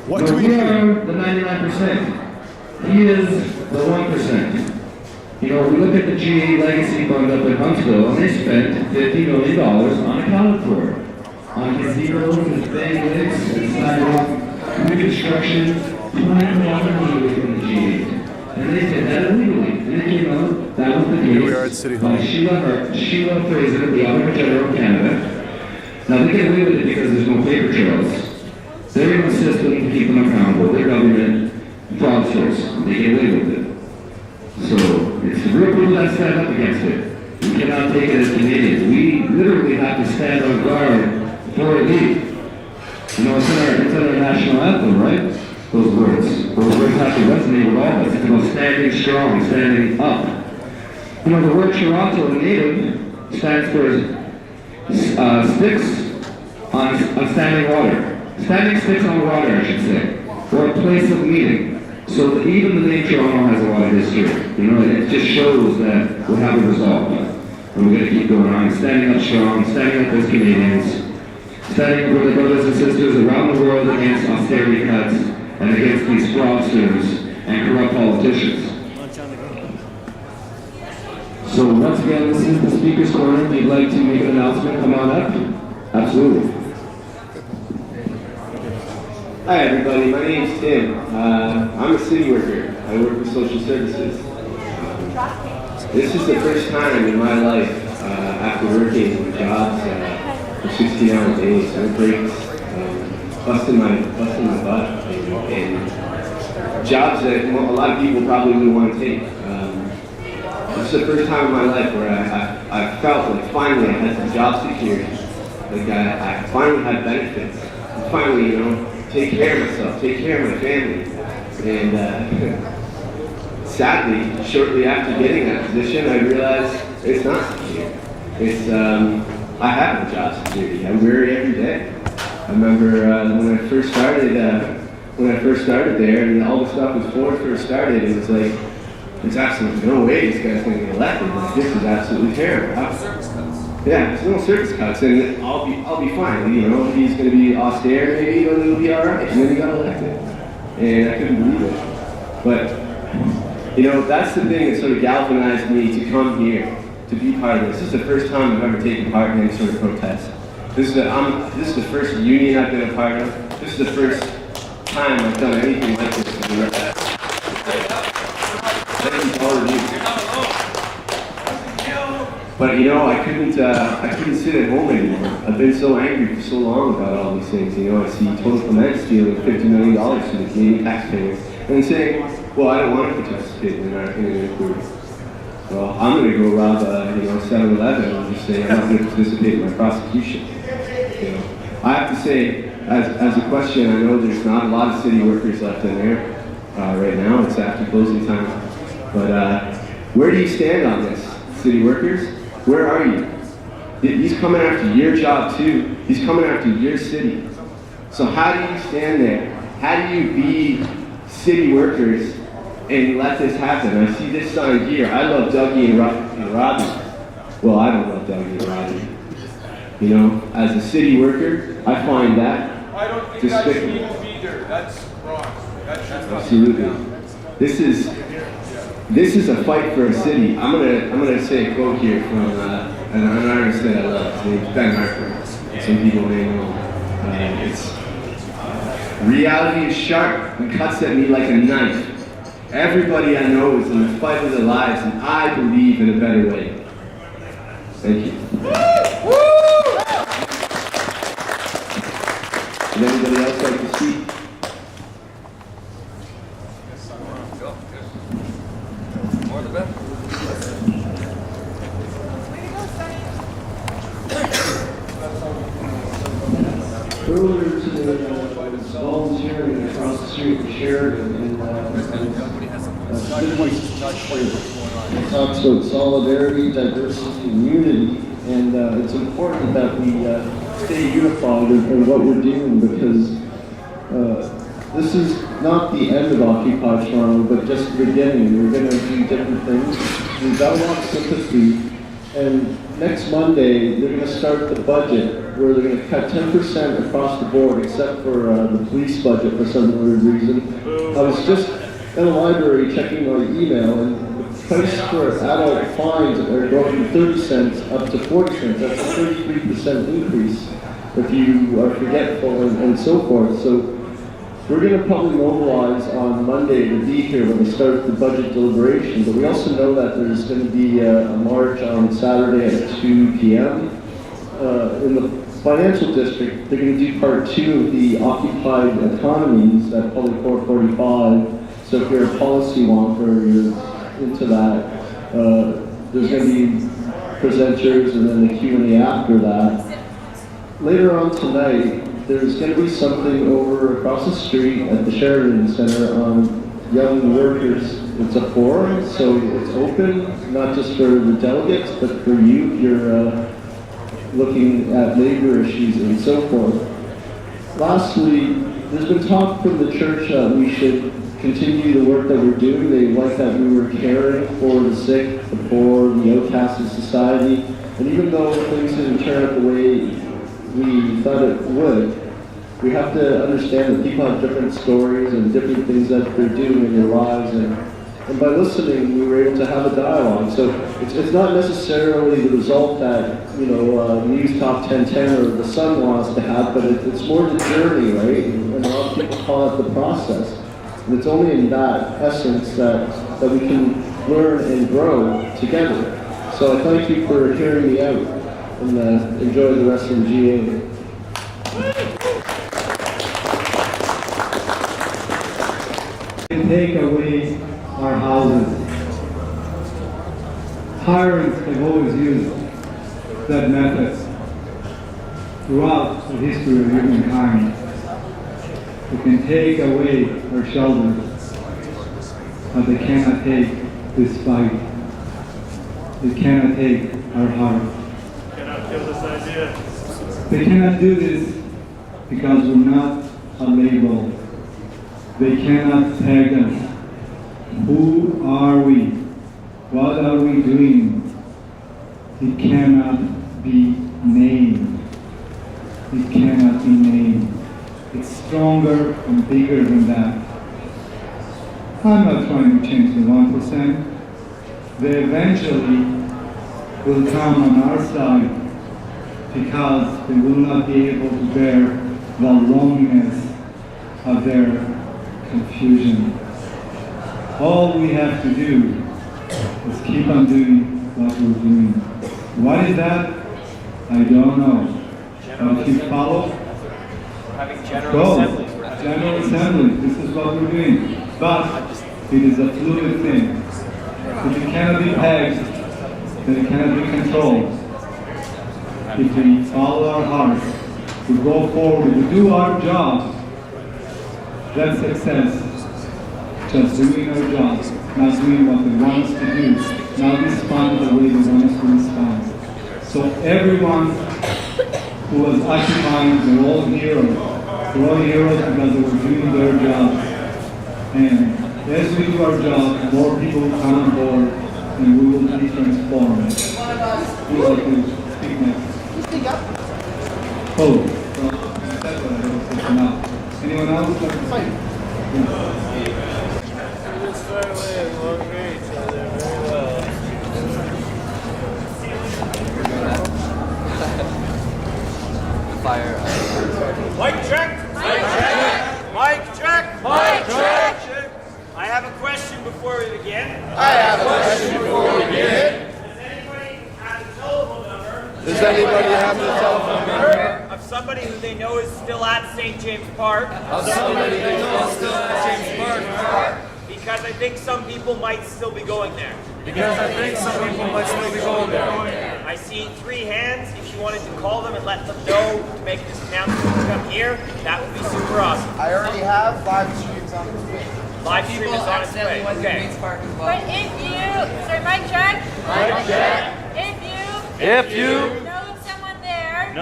What do we We do? are the 99%. He is the 1%. You know, we look at the G8 Legacy Fund up in Huntsville, and they spent $50 million unaccounted for. On casinos and banquets and sidewalk reconstruction, 20 kilometers away from the G8. And they did that illegally. And it came out, that was the case. Here we are at City Hall. By Sheila Fraser, the Auditor General of Canada. Now they get away with it because there's no paper trails. They're in the system to keep them accountable. They're government fraudsters. They get away with it. So it's the real people that stand up against it. We cannot take it as Canadians. We literally have to stand on guard for a lead. You know, it's in our national anthem, right? Those words have to resonate with all of us. It's about standing strong, standing up. You know, the word Toronto in Native stands for sticks on standing water. Standing sticks on water, I should say, or a place of meeting. So even the name Toronto has a lot of history. You know, it just shows that we have a resolve. And we're going to keep going on, standing up strong, standing up as Canadians, standing up with our brothers and sisters around the world against austerity cuts and against these fraudsters and corrupt politicians. So once again, this is the Speaker's Corner. If you'd like to make an announcement, come on up. Absolutely. Hi everybody, my name's Tim. I'm a city worker. I work with social services. This is the first time in my life after working jobs for 16-hour days, no breaks, busting my butt, and jobs that a lot of people probably wouldn't want to take. This is the first time in my life where I felt like finally I had some job security. Like I finally had benefits. And finally, you know, take care of myself, take care of my family. And sadly, shortly after getting that position, I realized it's not secure. It's, I have no job security. I worry every day. I remember when I first started there, and all the stuff was before it first started, it was like, there's absolutely no way this guy's going to get elected. Like, this is absolutely terrible. Yeah, there's no service cuts, and I'll be fine. You know, he's going to be austere, maybe, but it'll be all right. And then he got elected, and I couldn't believe it. But you know, that's the thing that sort of galvanized me to come here to be part of this. This is the first time I've ever taken part in any sort of protest. This is the first union I've been a part of. This is the first time I've done anything like this. Thank you to all of you. But you know, I couldn't sit at home anymore. I've been so angry for so long about all these things. You know, I see Tony Clement stealing $50 million from the Canadian taxpayers, and saying, "Well, I don't want to participate in an inquiry." Well, I'm going to go rob, 7-Eleven and just say I'm not going to participate in my prosecution. You know, I have to say, as a question, I know there's not a lot of city workers left in there right now. It's after closing time, but where do you stand on this, city workers? Where are you? He's coming after your job too. He's coming after your city. So how do you stand there? How do you be city workers and let this happen? I see this sign here. I love Dougie and Robbie. Well, I don't love Dougie and Robbie. You know, as a city worker, I find that I don't think despicable. that should be there. That's wrong. That should not Absolutely. This is a fight for a city. I'm gonna say a quote here from an artist that I love. His name's Ben Harper. Some people may know. It's reality is sharp and cuts at me like a knife. Everybody I know is in the fight of their lives, and I believe in a better way. Thank you. Would anybody else like to speak? More the better. Earlier today, I was volunteering across the street in Sheridan, and it talks about solidarity, diversity, and unity, and it's important that we stay unified in what we're doing, because this is not the end of Occupy Toronto, but just the beginning. We're going to do different things. We've got a lot of sympathy And next Monday, they're going to start the budget where they're going to cut 10% across the board, except for the police budget for some weird reason. I was just in the library checking my email, and the price for adult fines are going from 30 cents up to 40 cents. That's a 33% increase if you are forgetful and so forth. So we're going to probably mobilize on Monday to be here when we start the budget deliberation, but we also know that there's going to be a march on Saturday at 2 p.m. In the financial district, they're going to do part 2 of the occupied economies at Public 445. So if you're a policy wonker, you're into that. There's going to be presenters and then the Q&A after that. Later on tonight, there's going to be something over across the street at the Sheridan Center on young workers. It's a forum, so it's open, not just for the delegates, but for you if you're looking at labor issues and so forth. Lastly, there's been talk from the church that we should continue the work that we're doing. They like that we were caring for the sick, the poor, the outcasts of society. And even though things didn't turn out the way we thought it would, we have to understand that people have different stories and different things that they're doing in their lives, and by listening, we were able to have a dialogue. So it's not necessarily the result that, you know, News Top 1010 or The Sun wants to have, but it's more the journey, right? And a lot of people call it the process. And it's only in that essence that we can learn and grow together. So I thank you for hearing me out, and enjoy the rest of the GA. Take away our houses. Tyrants have always used that method throughout the history of humankind. They can take away our shelters, but they cannot take this fight. They cannot take our heart. Cannot kill this idea. They cannot do this because we're not a label. They cannot tag us. Who are we? What are we doing? It cannot be named. It cannot be named. It's stronger and bigger than that. I'm not trying to change the 1%. They eventually will come on our side because they will not be able to bear the loneliness of their confusion. All we have to do is keep on doing what we're doing. What is that? I don't know. But if you follow, Having general assemblies. General Assembly, this is what we're doing. But it is a fluid thing. If it cannot be pegged, then it cannot be controlled. If we follow our hearts, we go forward, we do our job, that's success. Just doing our job, not doing what they want us to do, not respond the way they want us to respond. So everyone who was occupying, they're all heroes. They're all heroes because they were doing their job. And as we do our job, more people will come on board and we will be transformed. Who would like to speak next? Oh, well, that's what I don't say for now. Anyone else like to fight? This family and long each other very well. Fire. Mic check! Mic check! Mic check! Mic check! I have a question before we begin. Does anybody have a telephone number? Does anybody have the telephone number? Of somebody who they know is still at St. James Park? Somebody they know is still at James Park. Because I think some people might still be going there. Because I think some people might still be going there. I see 3 hands. If you wanted to call them and let them know to make this announcement to come here, that would be super awesome. I already have 5 streams on its way. Live stream is on its way. Okay. But if you, sorry, mic check. Mic check. If you know someone there,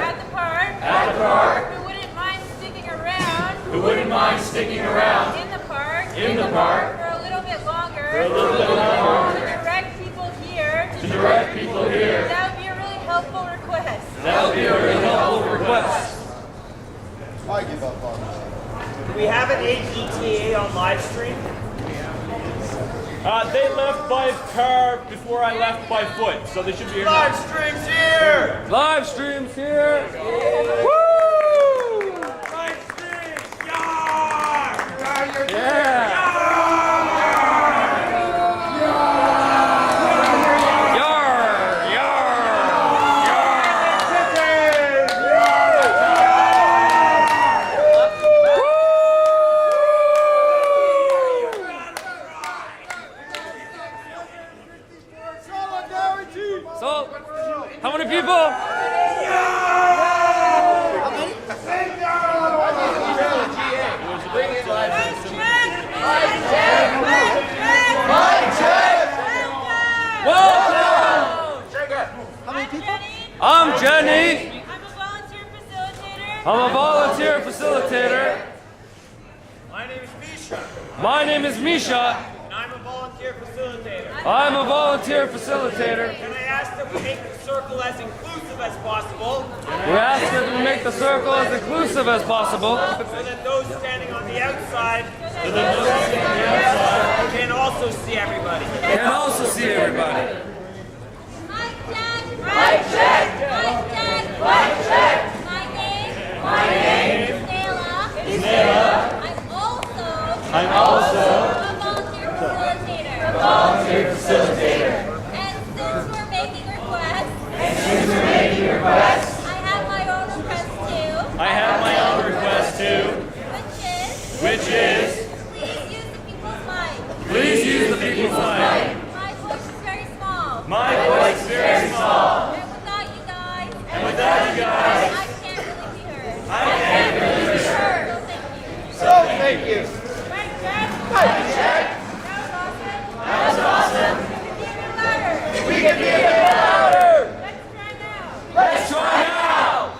at the park, who wouldn't mind sticking around, in the park, for a little bit longer, to direct people here to correct people here. That would be a really helpful request. That would be a really helpful request. I give up on that. Do we have an ETA on live stream? They left by car before I left by foot, so they should be here. Live stream's here! Live stream's here! Woo! Live stream! Yar! Yeah! How many people? I'm Jenny. I'm a volunteer facilitator. My name is Misha. My name is Misha. And I'm a volunteer facilitator. I'm a volunteer facilitator. Can I ask that we make the circle as inclusive as possible? We ask that we make the circle as inclusive as possible. So that those standing on the outside can also see everybody. Can also see everybody. Mic check! Mic check! Mic check! My name is Nayla. I'm also a volunteer facilitator. And since we're making requests, I have my own request too. Which is please use the people's mic. My voice is very small. And without you guys, I can't really be heard. So thank you. Mic check. That was awesome. We can be a bit louder. Let's try now.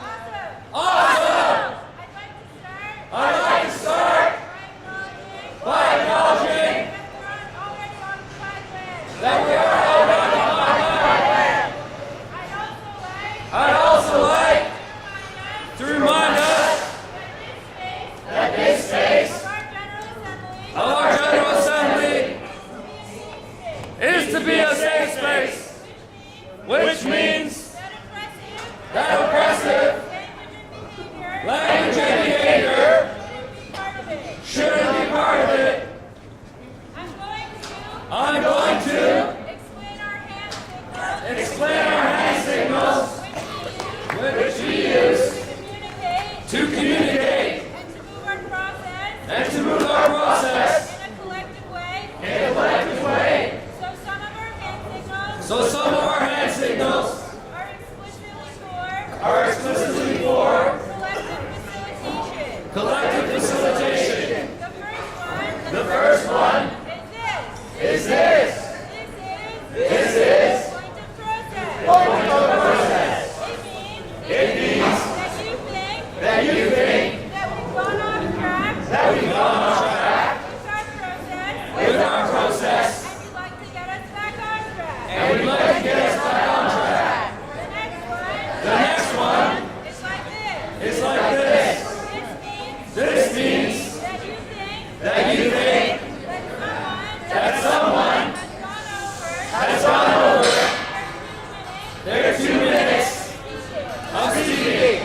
Awesome. I'd like to start by acknowledging that we are already on land. I'd also like to remind us that this space of our General Assembly is to be a safe space, which means that oppressive language and behavior shouldn't be part of it. I'm going to explain our hand signals, which we use to communicate and to move our process in a collective way. So some of our hand signals are explicitly for collective facilitation. The first one is this. This is point of process. It means that you think that we've gone off track with our process, and you'd like to get us back on track. The next one is like this. This means that you think that someone has gone over their 2 minutes of speaking.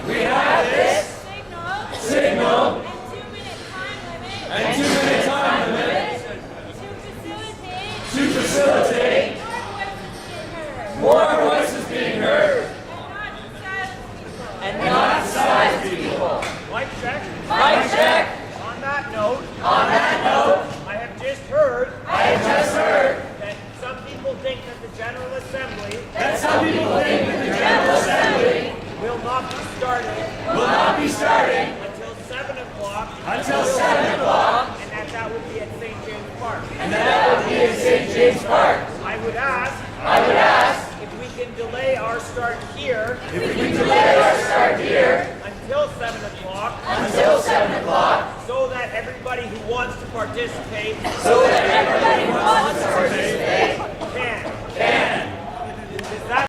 We have this signal and 2-minute time limit to facilitate more voices being heard and not silence people. Mic check. Mic check. On that note, I have just heard that some people think that the General Assembly will not be starting until 7 o'clock, and that would be at St. James Park. I would ask if we can delay our start here until 7 o'clock, so that everybody who wants to participate